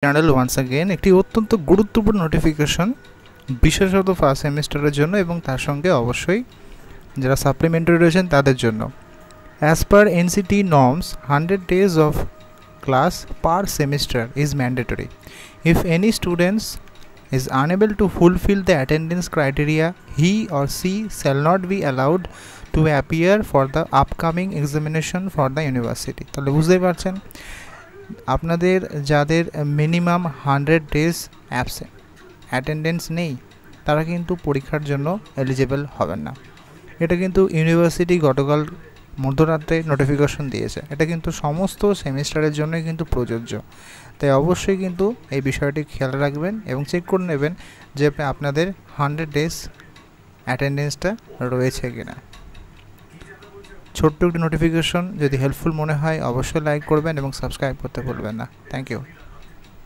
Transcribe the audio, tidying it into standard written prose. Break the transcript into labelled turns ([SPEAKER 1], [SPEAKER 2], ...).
[SPEAKER 1] Channel once again একটি অত্যন্ত গুরুত্বপূর্ণ নোটিফিকেশন বিশেষত ফার্স্ট সেমিস্টারের জন্য এবং তার সঙ্গে অবশ্যই যারা সাপ্লিমেন্টারি রয়েছেন তাদের জন্য। As per NCT norms 100 days of class per semester is mandatory. If any students is unable to fulfill the attendance criteria, he or she shall not be allowed to appear for the upcoming examination for the university. তাহলে বুঝতেই পারছেন আপনাদের যাদের minimum 100 days absent attendance নেই তারা কিন্তু পরীক্ষার জন্য এলিজিবল হবেন না। এটা কিন্তু ইউনিভার্সিটি গতকাল মধ্যরাত্রে নোটিফিকেশন দিয়েছে। এটা কিন্তু সমস্ত সেমিস্টারের জন্য কিন্তু প্রযোজ্য। তাই অবশ্যই কিন্তু এই বিষয়টি খেয়াল রাখবেন এবং চেক করে নেবেন যে আপনাদের 100 days অ্যাটেন্ডেন্সটা রয়েছে কিনা। ছোট্ট একটি নোটিফিকেশন যদি হেল্পফুল মনে হয় অবশ্যই লাইক করবেন এবং সাবস্ক্রাইব করতে ভুলবেন না। Thank you.